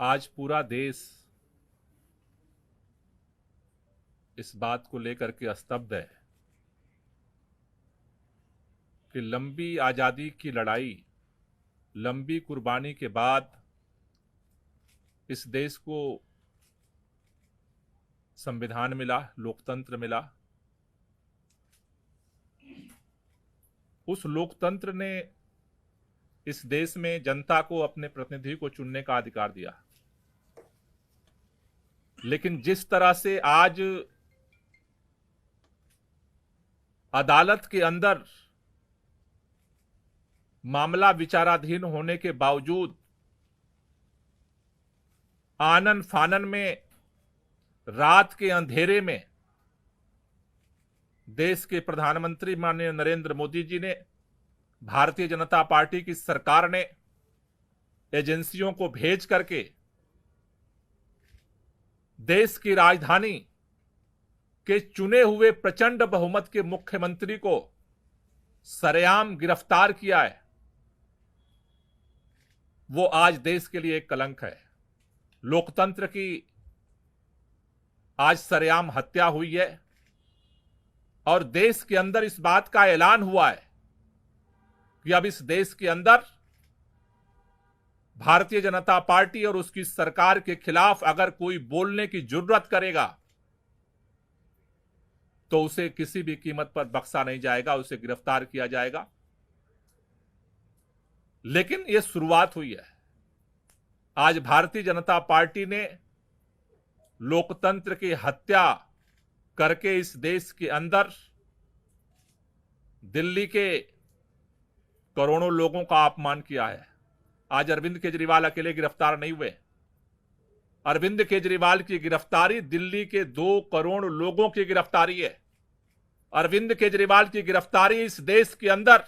आज पूरा देश इस बात को लेकर के स्तब्ध है कि लंबी आज़ादी की लड़ाई, लंबी कुर्बानी के बाद इस देश को संविधान मिला, लोकतंत्र मिला। उस लोकतंत्र ने इस देश में जनता को अपने प्रतिनिधि को चुनने का अधिकार दिया, लेकिन जिस तरह से आज अदालत के अंदर मामला विचाराधीन होने के बावजूद आनन फानन में रात के अंधेरे में देश के प्रधानमंत्री माननीय नरेंद्र मोदी जी ने, भारतीय जनता पार्टी की सरकार ने एजेंसियों को भेज करके देश की राजधानी के चुने हुए प्रचंड बहुमत के मुख्यमंत्री को सरेआम गिरफ्तार किया है, वो आज देश के लिए एक कलंक है। लोकतंत्र की आज सरेआम हत्या हुई है और देश के अंदर इस बात का ऐलान हुआ है कि अब इस देश के अंदर भारतीय जनता पार्टी और उसकी सरकार के खिलाफ अगर कोई बोलने की जुर्रत करेगा तो उसे किसी भी कीमत पर बख्शा नहीं जाएगा, उसे गिरफ्तार किया जाएगा। लेकिन यह शुरुआत हुई है। आज भारतीय जनता पार्टी ने लोकतंत्र की हत्या करके इस देश के अंदर दिल्ली के करोड़ों लोगों का अपमान किया है। आज अरविंद केजरीवाल अकेले गिरफ्तार नहीं हुए। अरविंद केजरीवाल की गिरफ्तारी दिल्ली के 2 करोड़ लोगों की गिरफ्तारी है। अरविंद केजरीवाल की गिरफ्तारी इस देश के अंदर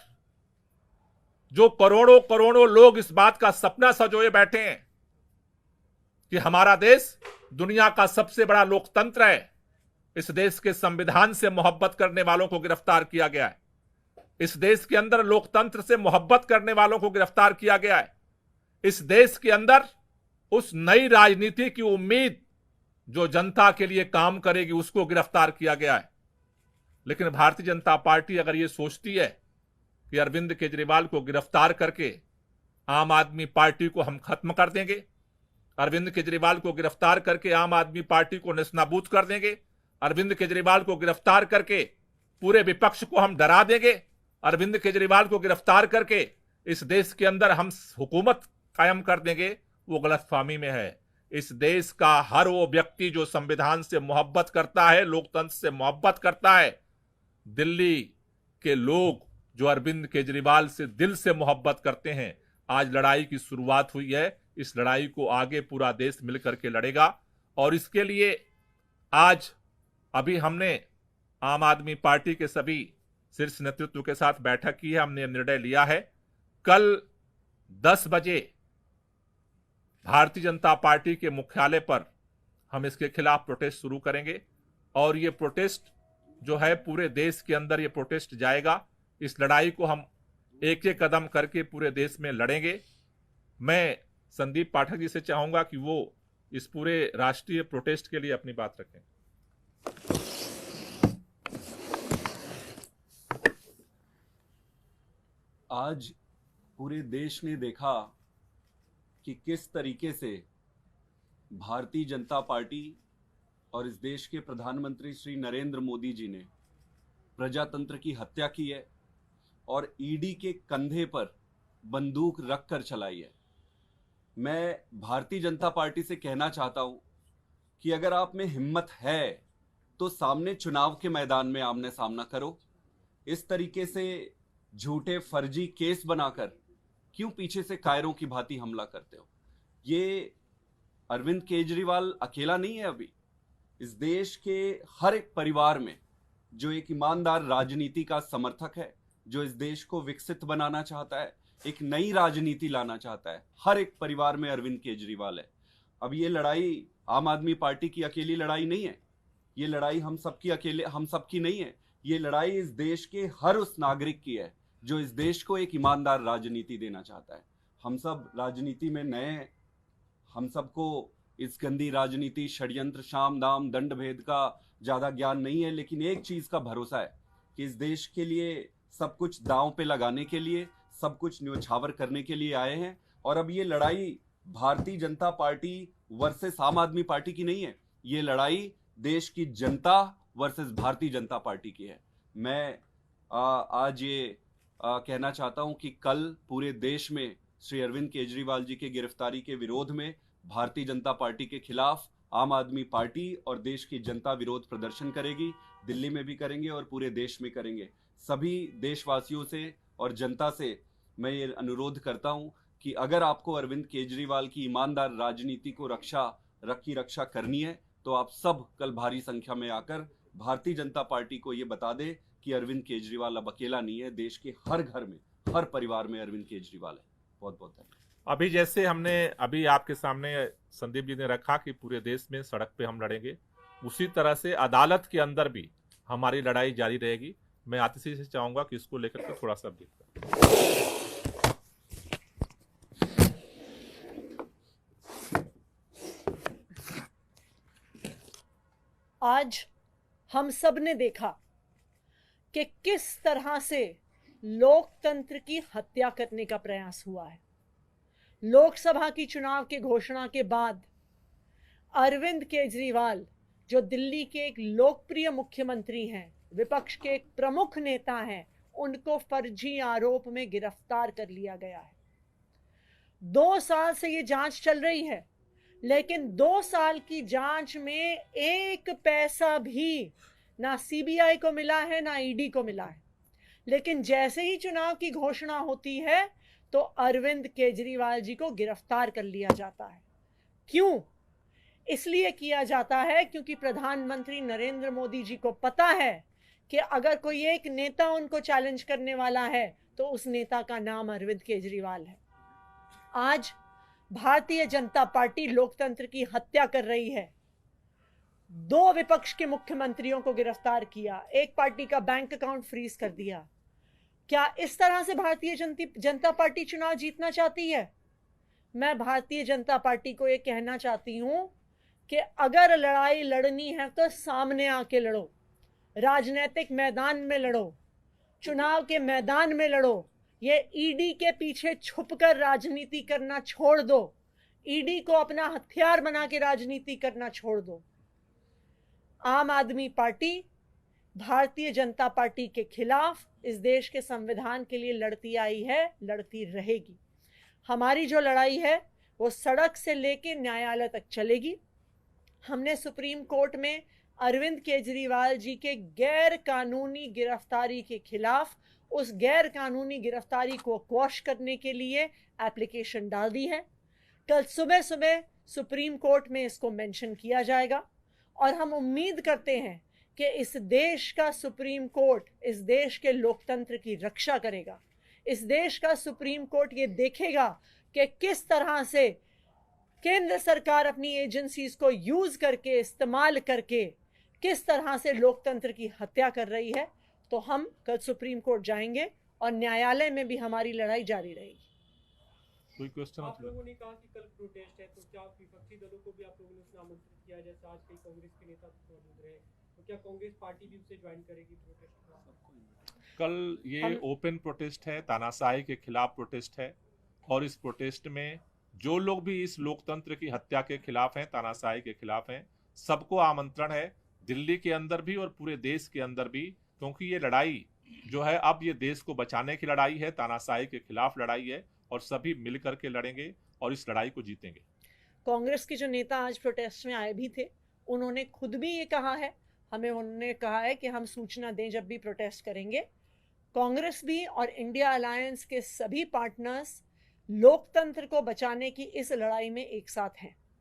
जो करोड़ों करोड़ों लोग इस बात का सपना सजोए बैठे हैं कि हमारा देश दुनिया का सबसे बड़ा लोकतंत्र है, इस देश के संविधान से मोहब्बत करने वालों को गिरफ्तार किया गया है। इस देश के अंदर लोकतंत्र से मोहब्बत करने वालों को गिरफ्तार किया गया है। इस देश के अंदर उस नई राजनीति की उम्मीद जो जनता के लिए काम करेगी उसको गिरफ्तार किया गया है। लेकिन भारतीय जनता पार्टी अगर ये सोचती है कि अरविंद केजरीवाल को गिरफ्तार करके आम आदमी पार्टी को हम खत्म कर देंगे, अरविंद केजरीवाल को गिरफ्तार करके आम आदमी पार्टी को नेस्तनाबूद कर देंगे, अरविंद केजरीवाल को गिरफ्तार करके पूरे विपक्ष को हम डरा देंगे, अरविंद केजरीवाल को गिरफ्तार करके इस देश के अंदर हम हुकूमत कायम कर देंगे, वो गलतफहमी में है। इस देश का हर वो व्यक्ति जो संविधान से मोहब्बत करता है, लोकतंत्र से मोहब्बत करता है, दिल्ली के लोग जो अरविंद केजरीवाल से दिल से मोहब्बत करते हैं, आज लड़ाई की शुरुआत हुई है। इस लड़ाई को आगे पूरा देश मिलकर के लड़ेगा और इसके लिए आज अभी हमने आम आदमी पार्टी के सभी शीर्ष नेतृत्व के साथ बैठक की है। हमने निर्णय लिया है कल 10 बजे भारतीय जनता पार्टी के मुख्यालय पर हम इसके खिलाफ प्रोटेस्ट शुरू करेंगे और ये प्रोटेस्ट जो है पूरे देश के अंदर ये प्रोटेस्ट जाएगा। इस लड़ाई को हम एक एक कदम करके पूरे देश में लड़ेंगे। मैं संदीप पाठक जी से चाहूंगा कि वो इस पूरे राष्ट्रीय प्रोटेस्ट के लिए अपनी बात रखें। आज पूरे देश ने देखा कि किस तरीके से भारतीय जनता पार्टी और इस देश के प्रधानमंत्री श्री नरेंद्र मोदी जी ने प्रजातंत्र की हत्या की है और ईडी के कंधे पर बंदूक रखकर चलाई है। मैं भारतीय जनता पार्टी से कहना चाहता हूं कि अगर आप में हिम्मत है तो सामने चुनाव के मैदान में आमने सामना करो। इस तरीके से झूठे फर्जी केस बनाकर क्यों पीछे से कायरों की भांति हमला करते हो? ये अरविंद केजरीवाल अकेला नहीं है। अभी इस देश के हर एक परिवार में जो एक ईमानदार राजनीति का समर्थक है, जो इस देश को विकसित बनाना चाहता है, एक नई राजनीति लाना चाहता है, हर एक परिवार में अरविंद केजरीवाल है। अब ये लड़ाई आम आदमी पार्टी की अकेली लड़ाई नहीं है, ये लड़ाई हम सबकी नहीं है। ये लड़ाई इस देश के हर उस नागरिक की है जो इस देश को एक ईमानदार राजनीति देना चाहता है। हम सब राजनीति में नए हैं, हम सबको इस गंदी राजनीति, षड्यंत्र, शाम दाम दंड भेद का ज्यादा ज्ञान नहीं है, लेकिन एक चीज का भरोसा है कि इस देश के लिए सब कुछ दांव पे लगाने के लिए, सब कुछ न्योछावर करने के लिए आए हैं। और अब ये लड़ाई भारतीय जनता पार्टी वर्सेस आम आदमी पार्टी की नहीं है, ये लड़ाई देश की जनता वर्सेस भारतीय जनता पार्टी की है। मैं आज ये कहना चाहता हूं कि कल पूरे देश में श्री अरविंद केजरीवाल जी के गिरफ्तारी के विरोध में भारतीय जनता पार्टी के खिलाफ आम आदमी पार्टी और देश की जनता विरोध प्रदर्शन करेगी। दिल्ली में भी करेंगे और पूरे देश में करेंगे। सभी देशवासियों से और जनता से मैं ये अनुरोध करता हूं कि अगर आपको अरविंद केजरीवाल की ईमानदार राजनीति को रक्षा करनी है तो आप सब कल भारी संख्या में आकर भारतीय जनता पार्टी को ये बता दे कि अरविंद केजरीवाल अब अकेला नहीं है। देश के हर घर में, हर परिवार में अरविंद केजरीवाल है। बहुत बहुत धन्यवाद। अभी जैसे हमने अभी आपके सामने संदीप जी ने रखा कि पूरे देश में सड़क पे हम लड़ेंगे, उसी तरह से अदालत के अंदर भी हमारी लड़ाई जारी रहेगी। मैं आतिशी से चाहूंगा कि इसको लेकर के थोड़ा सा ब्रीफ करें। आज हम सब ने देखा कि किस तरह से लोकतंत्र की हत्या करने का प्रयास हुआ है। लोकसभा की चुनाव के घोषणा के बाद अरविंद केजरीवाल, जो दिल्ली के एक लोकप्रिय मुख्यमंत्री हैं, विपक्ष के एक प्रमुख नेता हैं, उनको फर्जी आरोप में गिरफ्तार कर लिया गया है। 2 साल से ये जांच चल रही है, लेकिन 2 साल की जांच में एक पैसा भी ना सीबीआई को मिला है ना ईडी को मिला है। लेकिन जैसे ही चुनाव की घोषणा होती है तो अरविंद केजरीवाल जी को गिरफ्तार कर लिया जाता है। क्यों? इसलिए किया जाता है क्योंकि प्रधानमंत्री नरेंद्र मोदी जी को पता है कि अगर कोई एक नेता उनको चैलेंज करने वाला है तो उस नेता का नाम अरविंद केजरीवाल है। आज भारतीय जनता पार्टी लोकतंत्र की हत्या कर रही है। 2 विपक्ष के मुख्यमंत्रियों को गिरफ्तार किया, एक पार्टी का बैंक अकाउंट फ्रीज कर दिया। क्या इस तरह से भारतीय जनता पार्टी चुनाव जीतना चाहती है? मैं भारतीय जनता पार्टी को यह कहना चाहती हूं कि अगर लड़ाई लड़नी है तो सामने आके लड़ो, राजनीतिक मैदान में लड़ो, चुनाव के मैदान में लड़ो। ये ईडी के पीछे छुपकर राजनीति करना छोड़ दो, ईडी को अपना हथियार बना के राजनीति करना छोड़ दो। आम आदमी पार्टी भारतीय जनता पार्टी के खिलाफ इस देश के संविधान के लिए लड़ती आई है, लड़ती रहेगी। हमारी जो लड़ाई है वो सड़क से लेके न्यायालय तक चलेगी। हमने सुप्रीम कोर्ट में अरविंद केजरीवाल जी के गैर कानूनी गिरफ्तारी के खिलाफ उस गैर कानूनी गिरफ्तारी को क्वॉश करने के लिए एप्लीकेशन डाल दी है। कल सुबह सुबह सुप्रीम कोर्ट में इसको मेंशन किया जाएगा और हम उम्मीद करते हैं कि इस देश का सुप्रीम कोर्ट इस देश के लोकतंत्र की रक्षा करेगा। इस देश का सुप्रीम कोर्ट ये देखेगा कि किस तरह से केंद्र सरकार अपनी एजेंसीज को यूज करके, इस्तेमाल करके किस तरह से लोकतंत्र की हत्या कर रही है। तो हम कल सुप्रीम कोर्ट जाएंगे और न्यायालय में भी हमारी लड़ाई जारी रहेगी। कोई क्वेश्चन? आप लोगों ने कहा कि कल प्रोटेस्ट है, तो क्या विपक्षी दलों को भी आप लोगों ने उसमें आमंत्रित किया? जैसे आज कई कांग्रेस के नेता मौजूद रहे, तो क्या कांग्रेस पार्टी भी उसे ज्वाइन करेगी प्रोटेस्ट में? कल ये ओपन प्रोटेस्ट है, तानाशाही के खिलाफ प्रोटेस्ट है, और इस प्रोटेस्ट में जो लोग भी इस लोकतंत्र की हत्या के खिलाफ हैं, तानाशाही के खिलाफ हैं, सबको आमंत्रण है, दिल्ली के अंदर भी और पूरे देश के अंदर भी, क्योंकि ये लड़ाई जो है अब ये देश को बचाने की लड़ाई है, तानाशाही के खिलाफ लड़ाई है, और सभी मिल करके लड़ेंगे और इस लड़ाई को जीतेंगे। कांग्रेस के जो नेता आज प्रोटेस्ट में आए भी थे, उन्होंने खुद भी ये कहा है, हमें उन्होंने कहा है कि हम सूचना दें जब भी प्रोटेस्ट करेंगे। कांग्रेस भी और इंडिया अलायंस के सभी पार्टनर्स लोकतंत्र को बचाने की इस लड़ाई में एक साथ हैं।